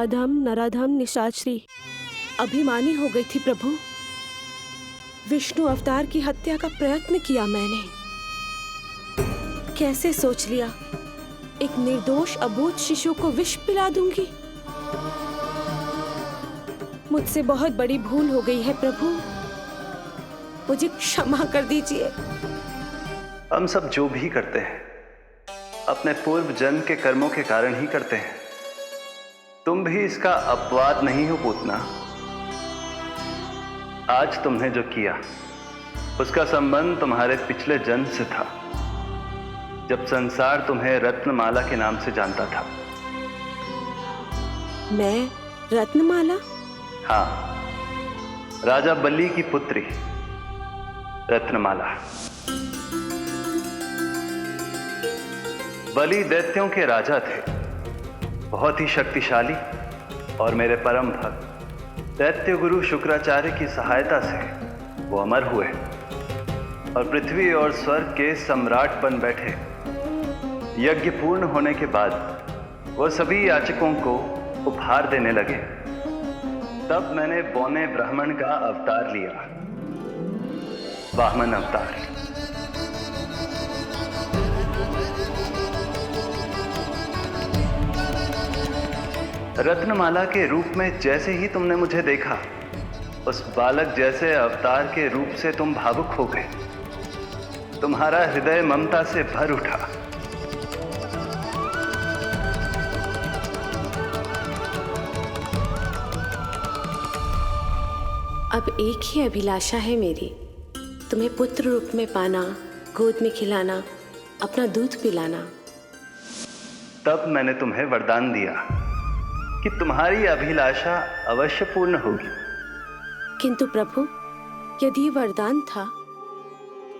अधम नराधम निशाचरी अभिमानी हो गई थी प्रभु। विष्णु अवतार की हत्या का प्रयत्न किया मैंने। कैसे सोच लिया एक निर्दोष अबोध शिशु को विष पिला दूंगी। मुझसे बहुत बड़ी भूल हो गई है प्रभु, मुझे क्षमा कर दीजिए। हम सब जो भी करते हैं अपने पूर्व जन्म के कर्मों के कारण ही करते हैं। तुम भी इसका अपवाद नहीं हो पूतना। आज तुमने जो किया उसका संबंध तुम्हारे पिछले जन्म से था, जब संसार तुम्हें रत्नमाला के नाम से जानता था। मैं रत्नमाला? हाँ, राजा बलि की पुत्री रत्नमाला। बलि दैत्यों के राजा थे, बहुत ही शक्तिशाली, और मेरे परम भक्त दैत्य गुरु शुक्राचार्य की सहायता से वो अमर हुए और पृथ्वी और स्वर्ग के सम्राट बन बैठे। यज्ञ पूर्ण होने के बाद वो सभी याचकों को उपहार देने लगे। तब मैंने बौने ब्राह्मण का अवतार लिया, वामन अवतार। रत्नमाला के रूप में जैसे ही तुमने मुझे देखा, उस बालक जैसे अवतार के रूप से तुम भावुक हो गए। तुम्हारा हृदय ममता से भर उठा। अब एक ही अभिलाषा है मेरी, तुम्हें पुत्र रूप में पाना, गोद में खिलाना, अपना दूध पिलाना। तब मैंने तुम्हें वरदान दिया कि तुम्हारी अभिलाषा अवश्य पूर्ण होगी। किंतु प्रभु, यदि ये वरदान था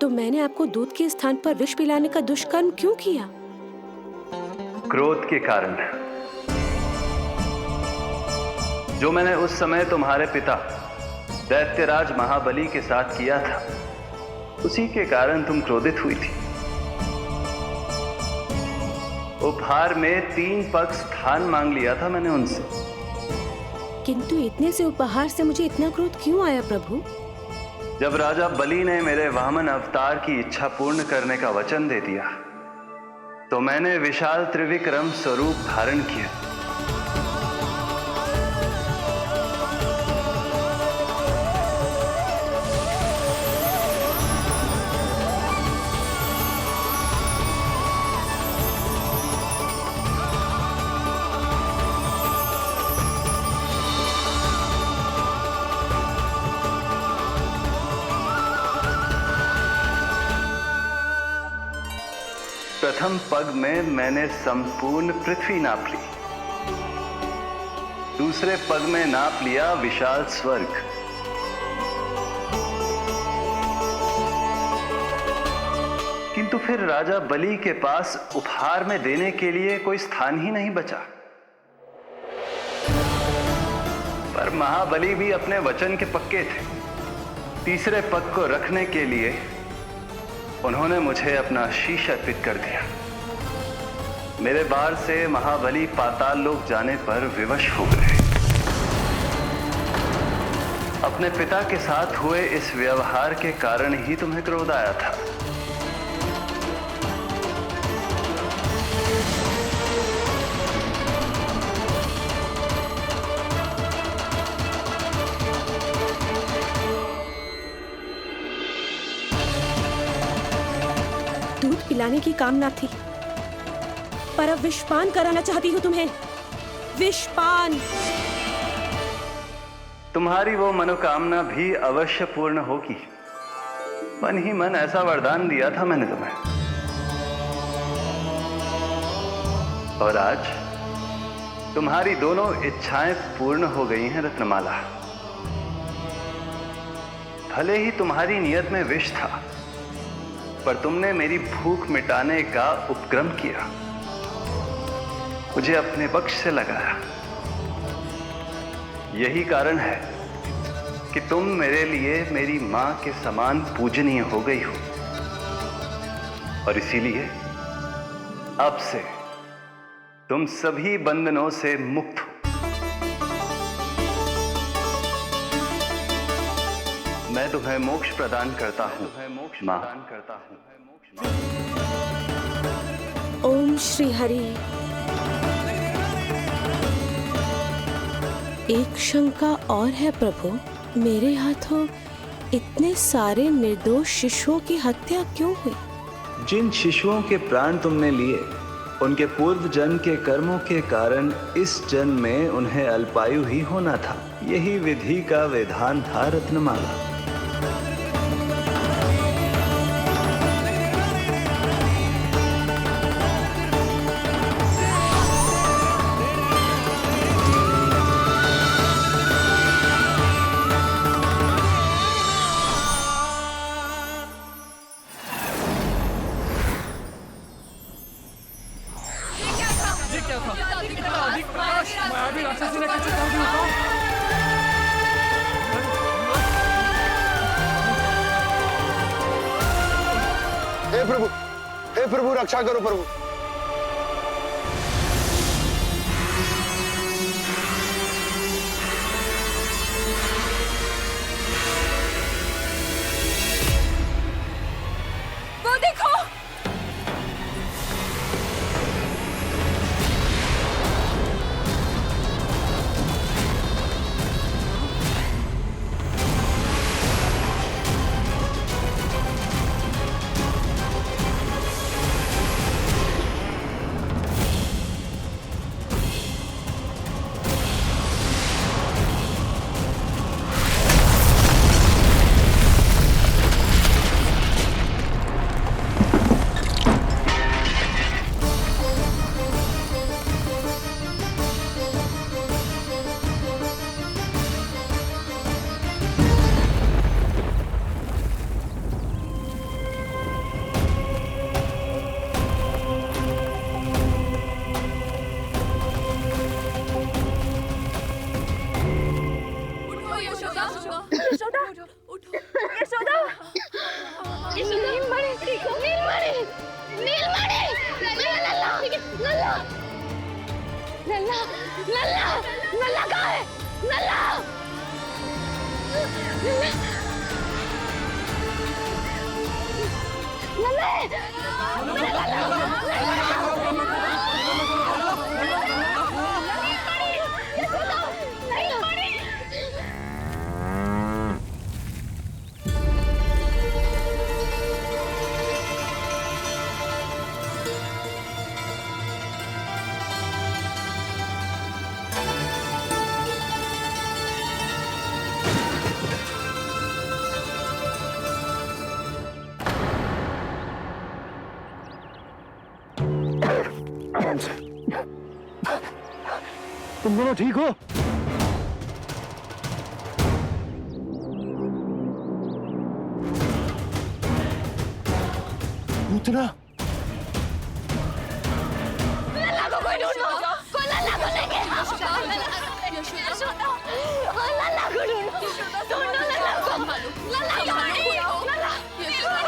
तो मैंने आपको दूध के स्थान पर विष पिलाने का दुष्कर्म क्यों किया? क्रोध के कारण, जो मैंने उस समय तुम्हारे पिता दैत्यराज महाबली के साथ किया था, उसी के कारण तुम क्रोधित हुई थी। उपहार में 3 पग स्थान मांग लिया था मैंने उनसे। किंतु इतने से उपहार से मुझे इतना क्रोध क्यों आया प्रभु? जब राजा बलि ने मेरे वामन अवतार की इच्छा पूर्ण करने का वचन दे दिया, तो मैंने विशाल त्रिविक्रम स्वरूप धारण किया। प्रथम पग में मैंने संपूर्ण पृथ्वी नाप ली, दूसरे पग में नाप लिया विशाल स्वर्ग, किंतु फिर राजा बलि के पास उपहार में देने के लिए कोई स्थान ही नहीं बचा। पर महाबली भी अपने वचन के पक्के थे। तीसरे पग को रखने के लिए उन्होंने मुझे अपना शीश अर्पित कर दिया। मेरे बार से महाबली पाताल लोक जाने पर विवश हो गए। अपने पिता के साथ हुए इस व्यवहार के कारण ही तुम्हें क्रोध आया था। दूध पिलाने की कामना थी, पर अब विषपान कराना चाहती हूँ तुम्हें। विषपान। तुम्हारी वो मनोकामना भी अवश्य पूर्ण होगी। मन ही मन ऐसा वरदान दिया था मैंने तुम्हें। और आज तुम्हारी दोनों इच्छाएं पूर्ण हो गई हैं रत्नमाला। भले ही तुम्हारी नियत में विष था, पर तुमने मेरी भूख मिटाने का उपक्रम किया, मुझे अपने पक्ष से लगाया। यही कारण है कि तुम मेरे लिए मेरी मां के समान पूजनीय हो गई हो। और इसीलिए अब से तुम सभी बंधनों से मुक्त हो। मैं तुम्हें मोक्ष प्रदान करता हूँ माँ। ओम श्री हरि। एक शंका और है प्रभु, मेरे हाथों इतने सारे निर्दोष शिशुओं की हत्या क्यों हुई? जिन शिशुओं के प्राण तुमने लिए उनके पूर्व जन्म के कर्मों के कारण इस जन्म में उन्हें अल्पायु ही होना था। यही विधि का विधान था रत्नमाला। हे प्रभु रक्षा करो प्रभु। वो देखो, तुम दोनों ठीक हो? उतना लल्ला को कोई ढूंढो, कोई लल्ला को लेके आओ। लल्ला को ढूंढो, ढूंढो लल्ला को। लल्ला कहाँ है? लल्ला, यशोदा,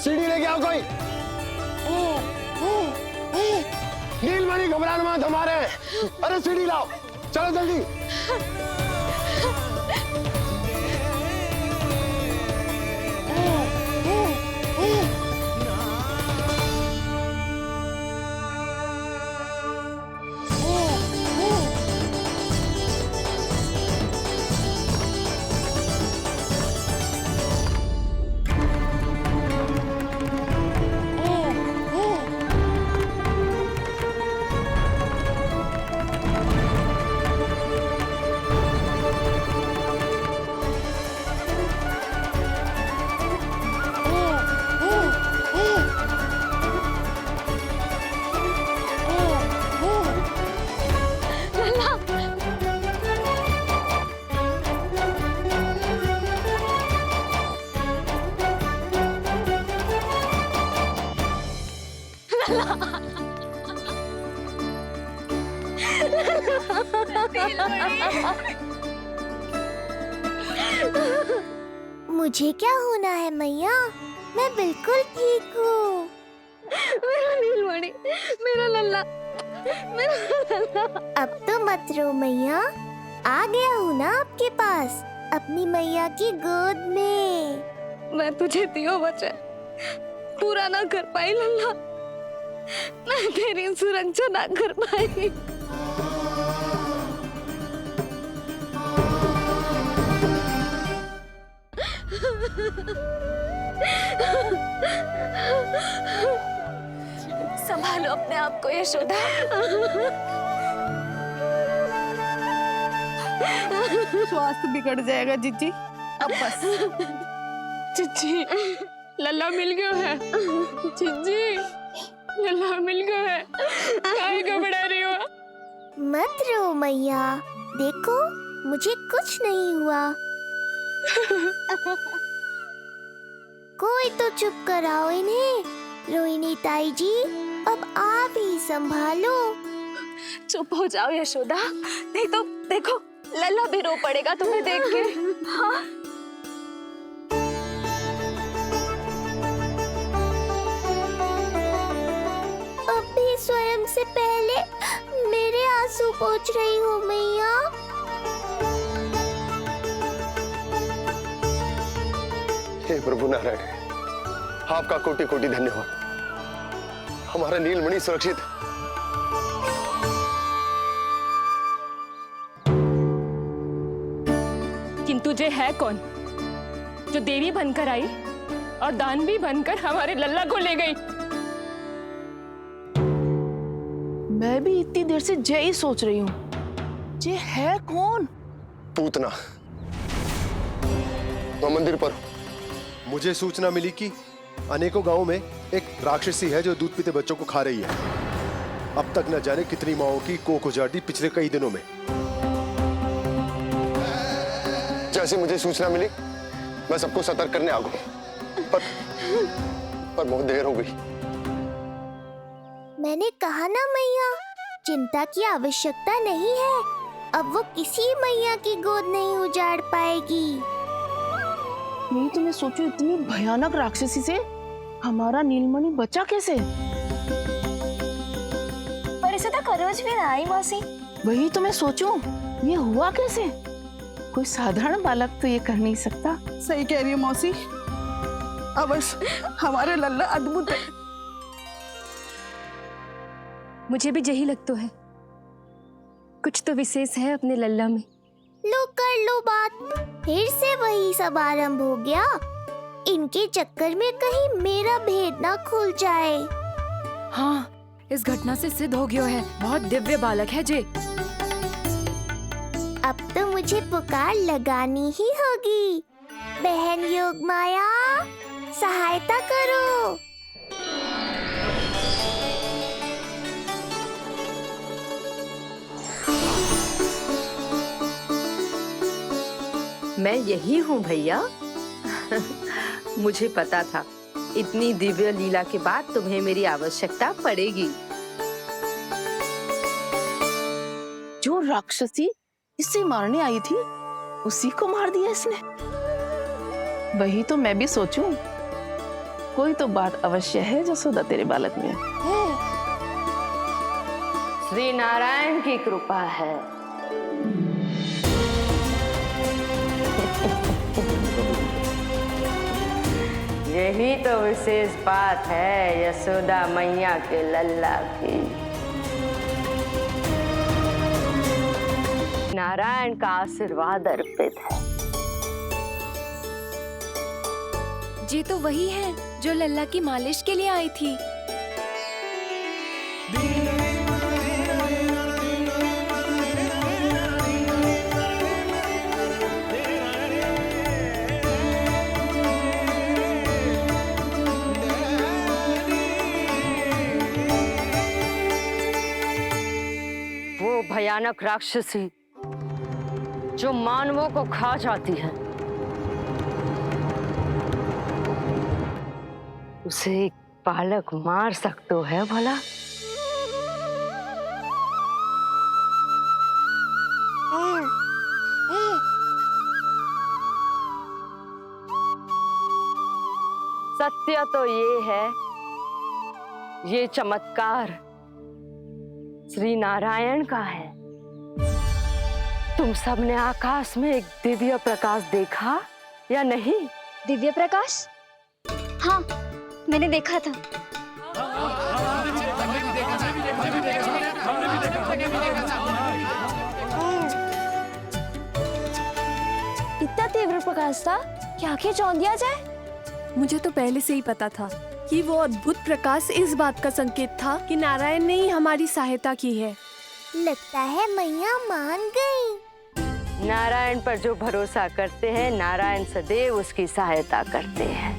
सीढ़ी लेके आओ कोई। नीलमणि घबराना मत, हमारे। अरे सीढ़ी लाओ, चलो जल्दी। मुझे क्या होना है मैया, मैं बिल्कुल ठीक हूँ। मेरा नीलमणि, मेरा लल्ला, मेरा लल्ला। अब तो मत रो मैया, आ गया हूँ ना आपके पास, अपनी मैया की गोद में। मैं तुझे दियो वचन पूरा ना कर पाई लल्ला, मैं तेरी सुरक्षा ना कर पाई। संभालो अपने आप को यशोदा। स्वास्थ्य बिगड़ जाएगा जीजी, अब बस। चिच्ची, लल्ला मिल गया है। चिच्ची, लल्ला मिल गया है। काहे घबरा रही हो? मत रो मैया, देखो मुझे कुछ नहीं हुआ। कोई तो चुप कराओ इन्हें। रोहिणी ताई जी, अब आप ही संभालो। चुप हो जाओ यशोदा, नहीं तो देखो लल्ला भी रो पड़ेगा तुम्हें देख के। हाँ? अब भी स्वयं से पहले मेरे आंसू पोंछ रही हो मैया। हे प्रभु नारायण, आपका कोटि कोटि धन्यवाद। हमारा नीलमणि सुरक्षित। किंतु जे है कौन जो देवी बनकर आई और दानवी बनकर हमारे लल्ला को ले गई? मैं भी इतनी देर से जय ही सोच रही हूँ, जे है कौन? पूतना तो मंदिर पर। मुझे सूचना मिली कि अनेकों गांवों में एक राक्षसी है जो दूध पीते बच्चों को खा रही है। अब तक न जाने कितनी माओं की कोख उजाड़ दी पिछले कई दिनों में। जैसे मुझे सूचना मिली मैं सबको सतर्क करने आ गया, पर बहुत देर हो गई। मैंने कहा ना मैया, चिंता की आवश्यकता नहीं है। अब वो किसी मैया की गोद नहीं उजाड़ पाएगी। नहीं तो मैं सोचू, इतनी भयानक राक्षसी से हमारा नीलमणि बचा कैसे? पर इसे तो करोज भी ना आई मौसी। वही तो मैं सोचूं, ये हुआ कैसे? कोई साधारण बालक तो ये कर नहीं सकता। सही कह रही है मौसी, अवश्य हमारे लल्ला अद्भुत है। मुझे भी यही लगता है, कुछ तो विशेष है अपने लल्ला में। लो कर लो बात, फिर से वही सब आरंभ हो गया। इनके चक्कर में कहीं मेरा भेद ना खुल जाए। हाँ, इस घटना से सिद्ध हो गया है, बहुत दिव्य बालक है जे। अब तो मुझे पुकार लगानी ही होगी। बहन योगमाया, सहायता करो। मैं यही हूँ भैया। मुझे पता था इतनी दिव्य लीला के बाद तुम्हें मेरी आवश्यकता पड़ेगी। जो राक्षसी इसे मारने आई थी, उसी को मार दिया इसने। वही तो मैं भी सोचूं, कोई तो बात अवश्य है जसोदा तेरे बालक में। श्री नारायण की कृपा है। यही तो विशेष बात है यशोदा मैया के लल्ला की। नारायण का आशीर्वाद अर्पित है। ये तो वही है जो लल्ला की मालिश के लिए आई थी। वो भयानक राक्षसी जो मानवों को खा जाती है, उसे एक बालक मार सकते है भला? सत्य तो ये है, ये चमत्कार श्री नारायण का है। तुम सबने आकाश में एक दिव्य प्रकाश देखा या नहीं? दिव्य प्रकाश? हाँ, मैंने देखा था। इतना तीव्र प्रकाश था कि आंखें चौंध दिया जाए। मुझे तो पहले से ही पता था कि वो अद्भुत प्रकाश इस बात का संकेत था कि नारायण ने ही हमारी सहायता की है। लगता है मैया मान गई। नारायण पर जो भरोसा करते हैं, नारायण सदैव उसकी सहायता करते हैं।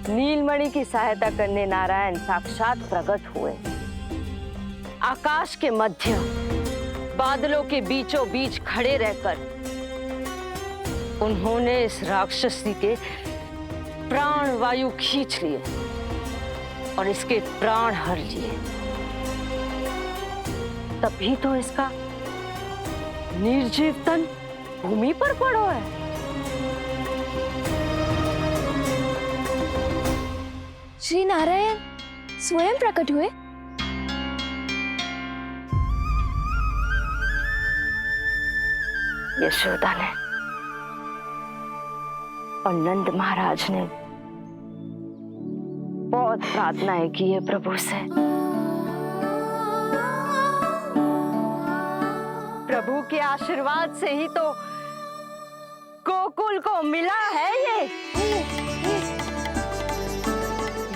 नीलमणि की सहायता करने नारायण साक्षात प्रकट हुए। आकाश के मध्य बादलों के बीचों बीच खड़े रहकर उन्होंने इस राक्षसी के प्राण वायु खींच लिए और इसके प्राण हर लिए। तभी तो इसका निर्जीव तन भूमि पर पड़ो है। श्री नारायण स्वयं प्रकट हुए। यशोदा ने और नंद महाराज ने बहुत प्रार्थनाएं की है प्रभु से। प्रभु के आशीर्वाद से ही तो गोकुल को मिला है ये।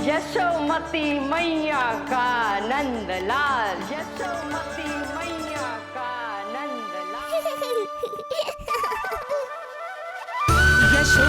यशोमती मैया का नंदलाल, यशोमती मैया का नंदलाल। यशो